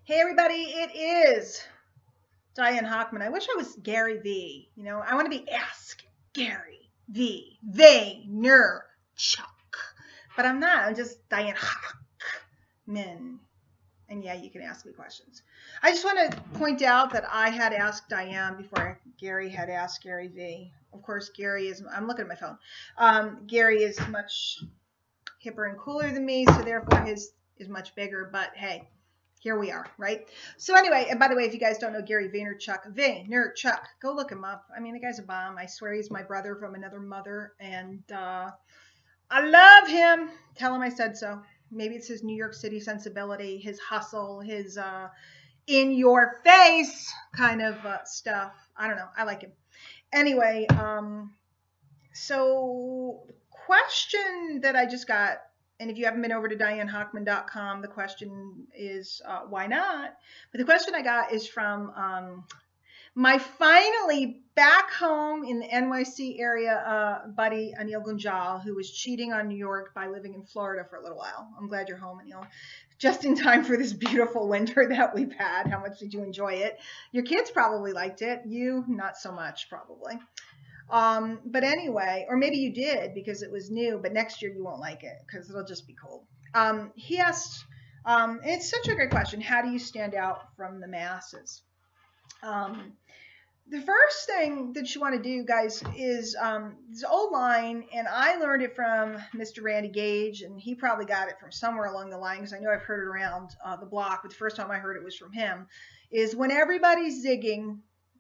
Hey everybody, it is Diane Hockman. I wish I was Gary V. I want to be Ask Gary V. Vaynerchuk. But I'm not. I'm just Diane Hockman. And yeah, you can ask me questions. I just want to point out that I had asked Diane before Gary had asked Gary V. Of course, Gary is, I'm looking at my phone. Gary is much hipper and cooler than me, so therefore his is much bigger. But hey, here we are, right? So anyway, and by the way, if you guys don't know Gary Vaynerchuk, go look him up. I mean, the guy's a bomb. I swear he's my brother from another mother, and I love him. Tell him I said so. Maybe it's his New York City sensibility, his hustle, his in your face kind of stuff. I don't know. I like him. Anyway, so the question that I just got, and if you haven't been over to DianeHockman.com, the question is, why not? But the question I got is from my finally back home in the NYC area buddy, Anil Gunjal, who was cheating on New York by living in Florida for a little while. I'm glad you're home, Anil. Just in time for this beautiful winter that we've had. How much did you enjoy it? Your kids probably liked it. You, not so much, probably. But anyway, or maybe you did because it was new, but next year you won't like it because it'll just be cold. He asked, it's such a great question. How do you stand out from the masses? The first thing that you want to do, guys, is this old line, and I learned it from Mr. Randy Gage, and he probably got it from somewhere along the line because I know I've heard it around the block, but the first time I heard it was from him, is when everybody's zigging,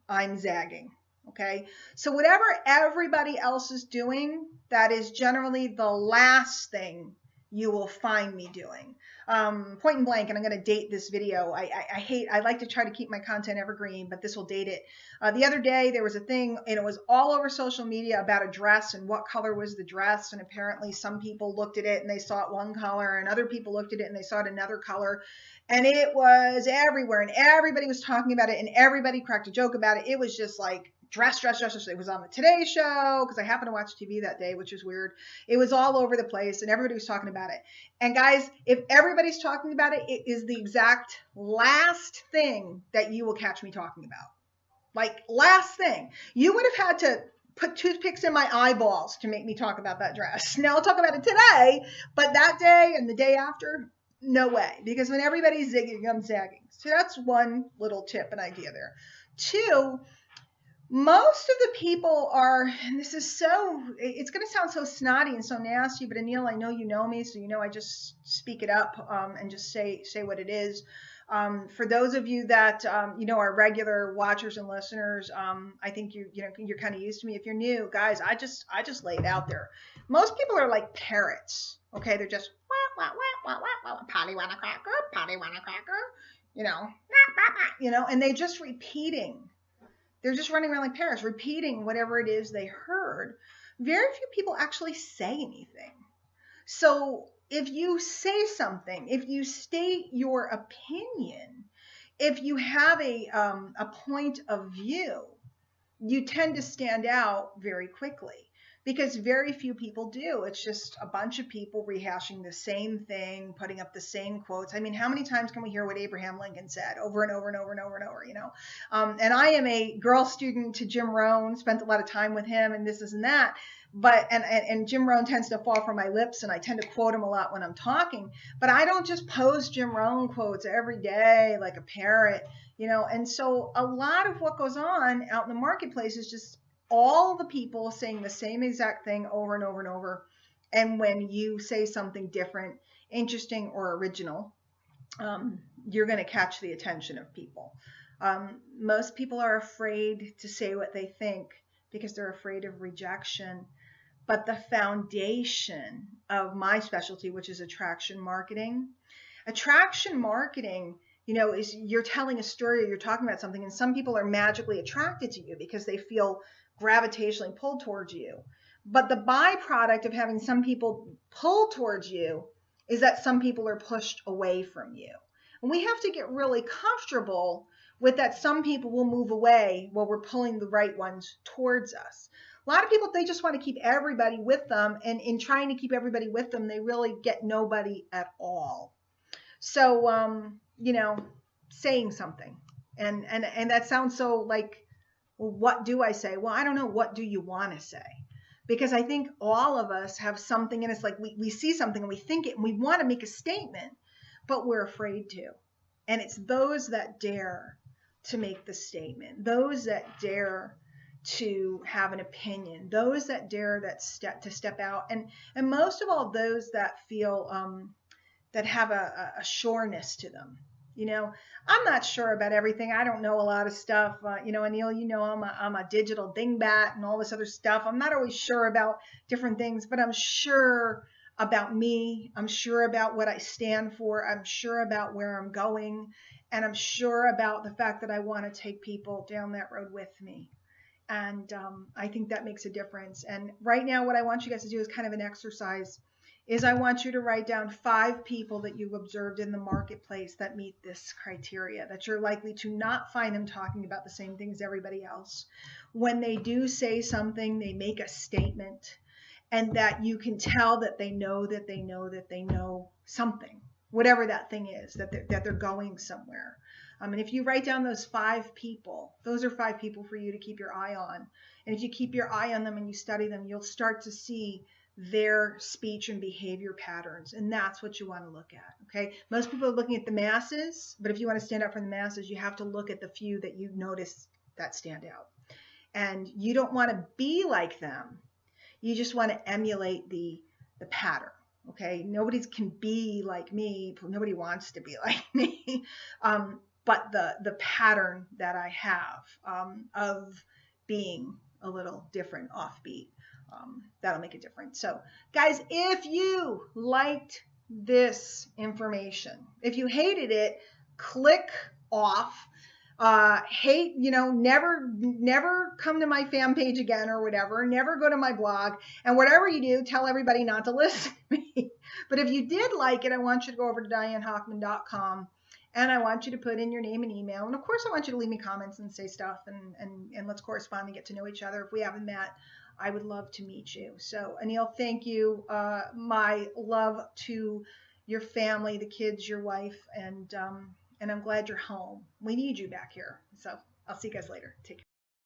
I'm zagging. Okay, so whatever everybody else is doing, that is generally the last thing you will find me doing. Point and blank, and I'm going to date this video. I like to try to keep my content evergreen, but this will date it. The other day there was a thing, and it was all over social media about a dress and what color was the dress, and apparently some people looked at it and they saw it one color, and other people looked at it and they saw it another color, and it was everywhere, and everybody was talking about it, and everybody cracked a joke about it. It was just like dress. It was on the Today Show because I happened to watch TV that day, which is weird. It was all over the place and everybody was talking about it. And guys, if everybody's talking about it, it is the exact last thing that you will catch me talking about. Like, last thing. You would have had to put toothpicks in my eyeballs to make me talk about that dress. Now I'll talk about it today, but that day and the day after, no way. Because when everybody's zigging, I'm zagging. So that's one little tip and idea there. Two, most of the people are, and this is so, it's going to sound so snotty and so nasty, but Anil, I know you know me, so you know I just speak it up and just say what it is. For those of you that are regular watchers and listeners, I think you're kind of used to me. If you're new, guys, I just lay it out there. Most people are like parrots. Okay, they're just Polly want a cracker, Polly want a cracker, and they're just repeating. They're just running around like parrots, repeating whatever it is they heard. Very few people actually say anything. So if you say something, if you state your opinion, if you have a point of view, you tend to stand out very quickly. Because very few people do. It's just a bunch of people rehashing the same thing, putting up the same quotes. I mean, how many times can we hear what Abraham Lincoln said over and over and over and over and over, And I am a girl student to Jim Rohn, spent a lot of time with him and this and that. But and Jim Rohn tends to fall from my lips, and I tend to quote him a lot when I'm talking. But I don't just post Jim Rohn quotes every day like a parrot, And so a lot of what goes on out in the marketplace is just all the people saying the same exact thing over and over and over. And when you say something different, interesting, or original, you're going to catch the attention of people. Most people are afraid to say what they think because they're afraid of rejection. But the foundation of my specialty, which is attraction marketing, is you're telling a story or you're talking about something, and some people are magically attracted to you because they feel gravitationally pulled towards you. But the byproduct of having some people pull towards you is that some people are pushed away from you. And we have to get really comfortable with that some people will move away while we're pulling the right ones towards us. A lot of people, they just want to keep everybody with them. And in trying to keep everybody with them, they really get nobody at all. So, saying something. And that sounds so like, well, what do I say? Well, I don't know. What do you want to say? Because I think all of us have something in us, like we see something and we think it and we want to make a statement, but we're afraid to. And it's those that dare to make the statement, those that dare to have an opinion, those that dare that step out, and most of all, those that feel that have a sureness to them. You know, I'm not sure about everything. I don't know a lot of stuff. Anil, I'm a digital dingbat and all this other stuff. I'm not always sure about different things, but I'm sure about me. I'm sure about what I stand for. I'm sure about where I'm going. And I'm sure about the fact that I want to take people down that road with me. And I think that makes a difference. And right now, what I want you guys to do is kind of an exercise is I want you to write down 5 people that you've observed in the marketplace that meet this criteria, that you're likely to not find them talking about the same things as everybody else. When they do say something, they make a statement, and that you can tell that they know that they know that they know something, whatever that thing is, that they're going somewhere. And if you write down those 5 people, those are 5 people for you to keep your eye on. And if you keep your eye on them and you study them, you'll start to see their speech and behavior patterns. And that's what you want to look at. Okay. Most people are looking at the masses, but if you want to stand out from the masses, you have to look at the few that you notice that stand out. And you don't want to be like them. You just want to emulate the pattern. Okay. Nobody can be like me. Nobody wants to be like me. But the pattern that I have of being a little different, offbeat, that'll make a difference. So guys, if you liked this information, if you hated it, click off. Hate, never come to my fan page again or whatever, never go to my blog, and whatever you do, tell everybody not to listen to me. But if you did like it, I want you to go over to DianeHochman.com, and I want you to put in your name and email. And of course, I want you to leave me comments and say stuff, and let's correspond and get to know each other. If we haven't met, I would love to meet you. So Anil, thank you. My love to your family, the kids, your wife, and I'm glad you're home. We need you back here. So I'll see you guys later. Take care.